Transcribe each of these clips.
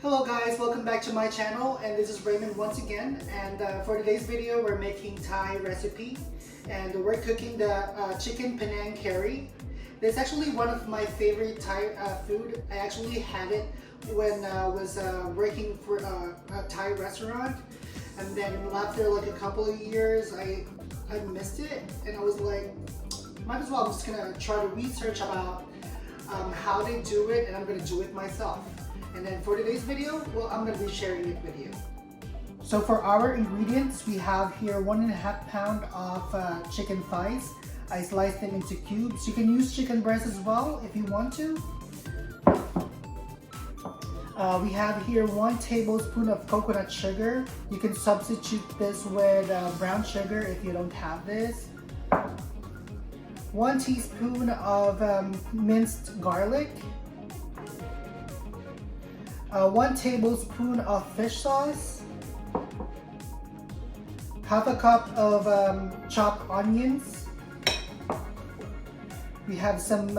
Hello guys, welcome back to my channel, and this is Raymond once again. And for today's video, we're making Thai recipe, and we're cooking the chicken Panang Curry. It's actually one of my favorite Thai food. I actually had it when I was working for a Thai restaurant, and then after like a couple of years, I missed it, and I was like, might as well. I'm just gonna try to research about how they do it, and I'm gonna do it myself. And then for today's video, well, I'm going to be sharing it with you. So for our ingredients, we have here 1.5 pounds of chicken thighs. I sliced them into cubes. You can use chicken breast as well if you want to. We have here 1 tablespoon of coconut sugar. You can substitute this with brown sugar if you don't have this. 1 teaspoon of minced garlic. 1 tablespoon of fish sauce, half a cup of chopped onions. We have some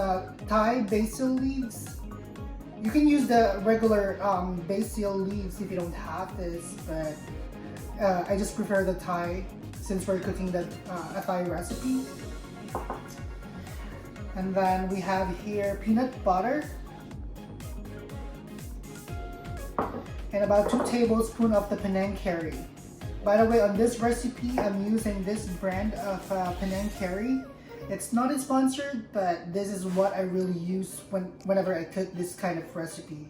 Thai basil leaves. You can use the regular basil leaves if you don't have this, but I just prefer the Thai since we're cooking a Thai recipe. And then we have here peanut butter. And about 2 tablespoons of the Panang Curry. By the way, on this recipe, I'm using this brand of Panang Curry. It's not a sponsored, but this is what I really use whenever I cook this kind of recipe.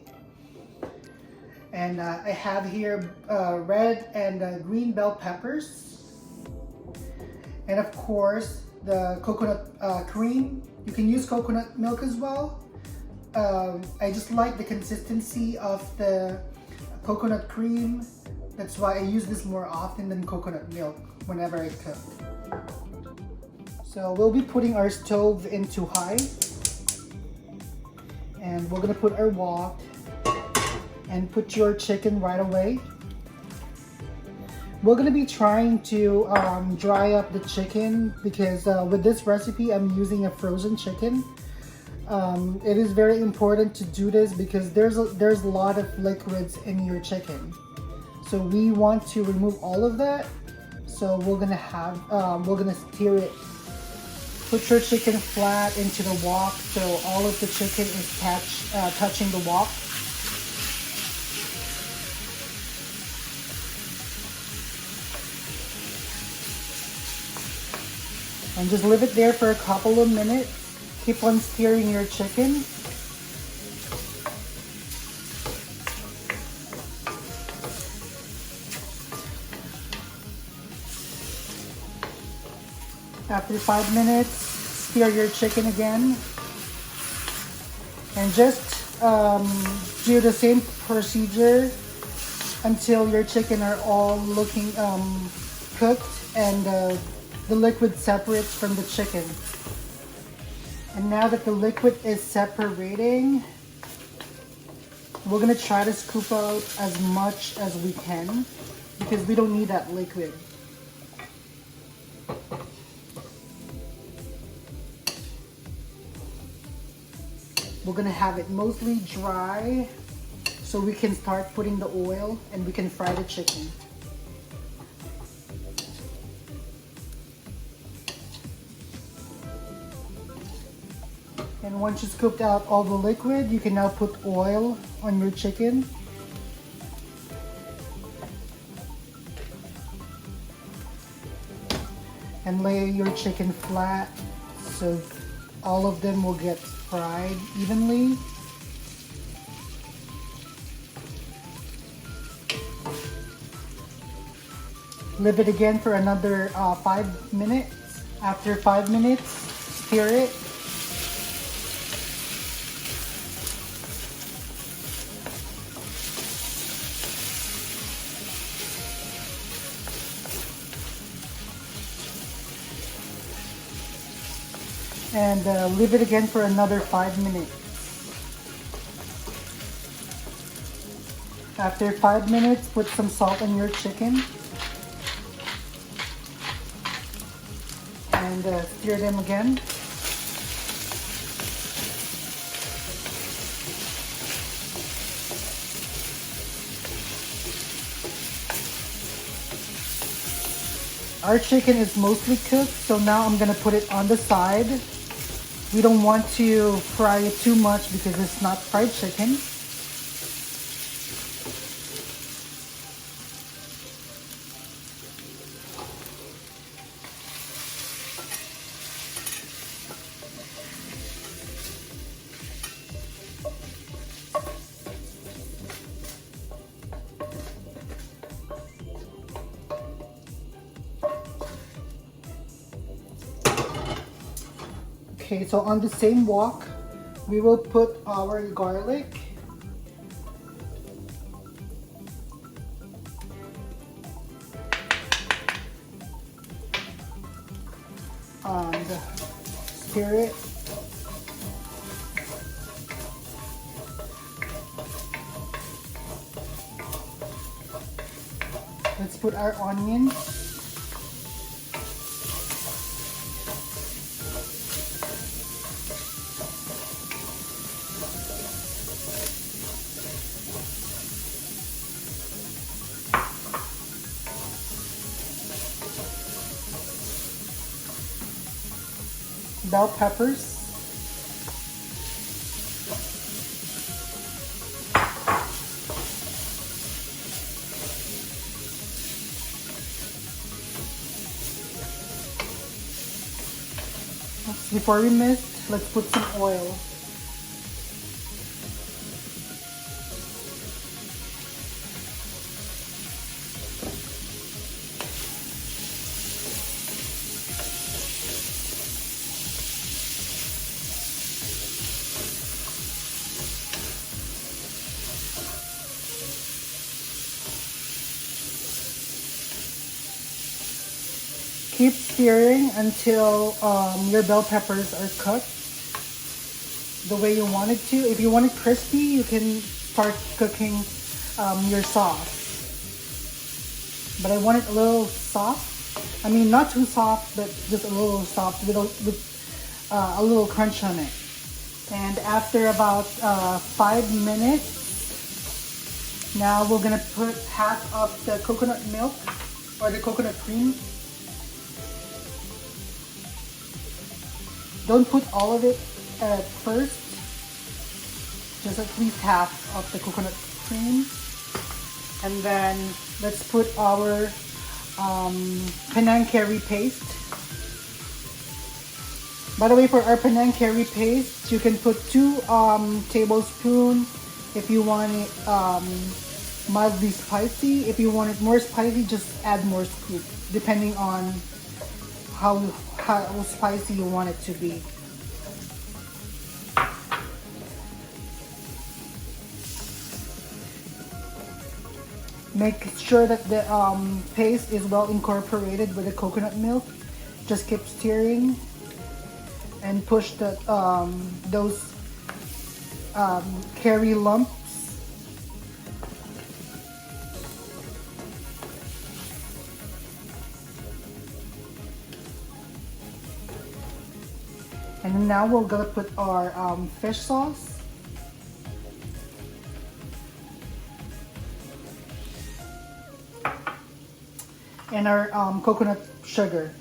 And I have here red and green bell peppers. And of course, the coconut cream. You can use coconut milk as well. I just like the consistency of the coconut cream. That's why I use this more often than coconut milk whenever I cook. So we'll be putting our stove into high, and we're gonna put our wok and put your chicken right away. We're gonna be trying to dry up the chicken because with this recipe I'm using a frozen chicken. It is very important to do this because there's a lot of liquids in your chicken, so we want to remove all of that. So we're gonna stir it. Put your chicken flat into the wok so all of the chicken is touching the wok. And just leave it there for a couple of minutes. Keep on stirring your chicken. After 5 minutes, stir your chicken again. And just do the same procedure until your chicken are all looking cooked and the liquid separates from the chicken. And now that the liquid is separating, we're gonna try to scoop out as much as we can because we don't need that liquid. We're gonna have it mostly dry so we can start putting the oil and we can fry the chicken. And once you scooped out all the liquid, you can now put oil on your chicken. And lay your chicken flat so all of them will get fried evenly. Leave it again for another 5 minutes. After 5 minutes, stir it. And leave it again for another 5 minutes. After 5 minutes, put some salt on your chicken and stir them again. Our chicken is mostly cooked, so now I'm gonna put it on the side. We don't want to fry it too much because it's not fried chicken. Okay, so on the same wok, we will put our garlic. And stir it. Let's put our onion. Bell peppers. Before we mist, let's put some oil. Keep stirring until your bell peppers are cooked the way you want it to. If you want it crispy, you can start cooking your sauce. But I want it a little soft. I mean, not too soft, but just a little soft with a little crunch on it. And after about 5 minutes, now we're gonna put half of the coconut milk or the coconut cream. Don't put all of it at first, just at least half of the coconut cream. And then let's put our Panang Curry paste. By the way, for our Panang Curry paste, you can put 2 tablespoons if you want it mildly spicy. If you want it more spicy, just add more scoop, depending on how spicy you want it to be. Make sure that the paste is well incorporated with the coconut milk. Just keep stirring and push the those curry lumps. And now we're gonna put our fish sauce. And our coconut sugar.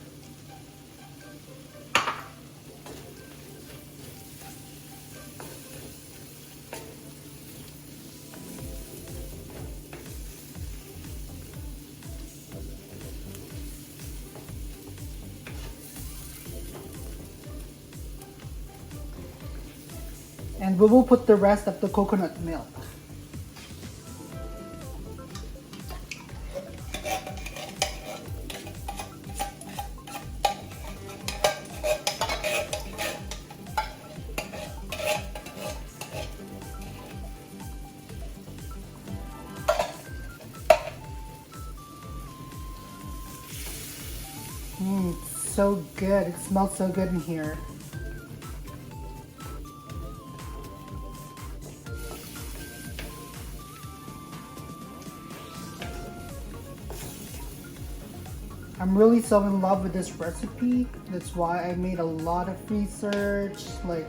And we will put the rest of the coconut milk. So good. It smells so good in here. I'm really so in love with this recipe. That's why I made a lot of research, like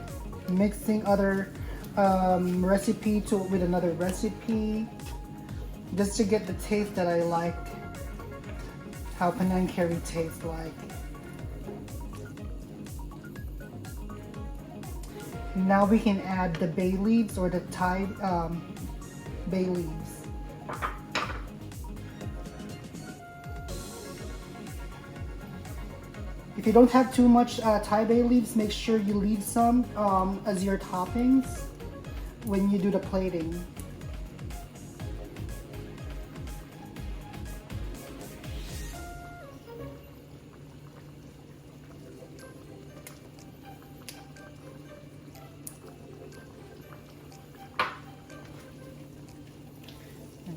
mixing other recipe with another recipe, just to get the taste that I liked. how Panang Curry tastes like. Now we can add the bay leaves or the Thai bay leaves. If you don't have too much Thai bay leaves, make sure you leave some as your toppings when you do the plating.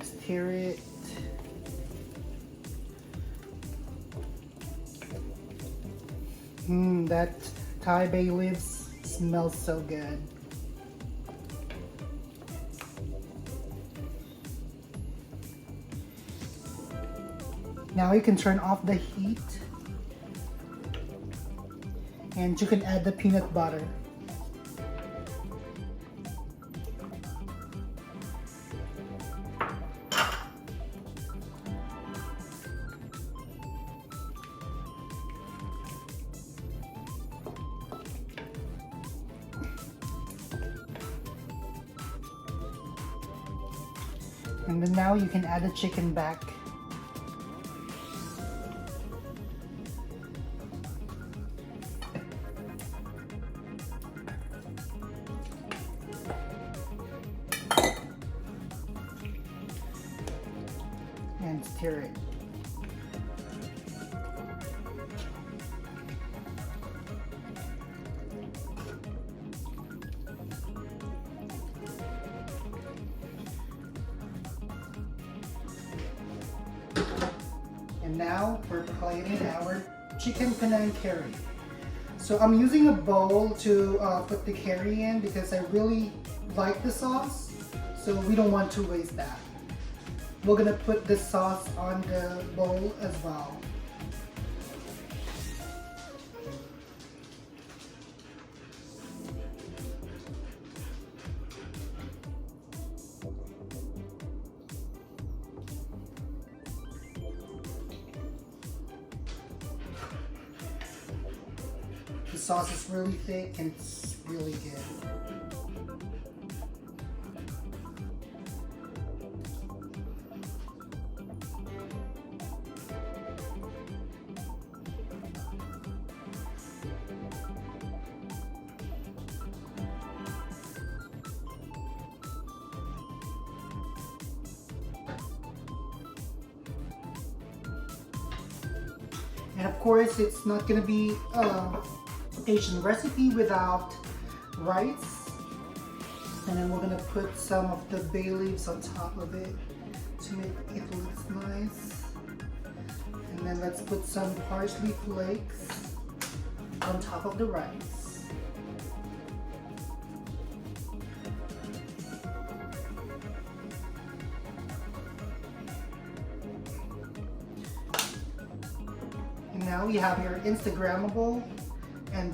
Stir it. That Thai bay leaves smells so good. Now you can turn off the heat and you can add the peanut butter. And then now you can add the chicken back. And stir it. And now we're plating our chicken Panang Curry. So I'm using a bowl to put the curry in because I really like the sauce, so we don't want to waste that. We're gonna put the sauce on the bowl as well. The sauce is really thick and it's really good. And of course, it's not gonna be Asian recipe without rice. And then we're gonna put some of the bay leaves on top of it to make it look nice. And then let's put some parsley flakes on top of the rice. And now you have your Instagrammable and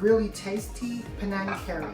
really tasty Panang Curry.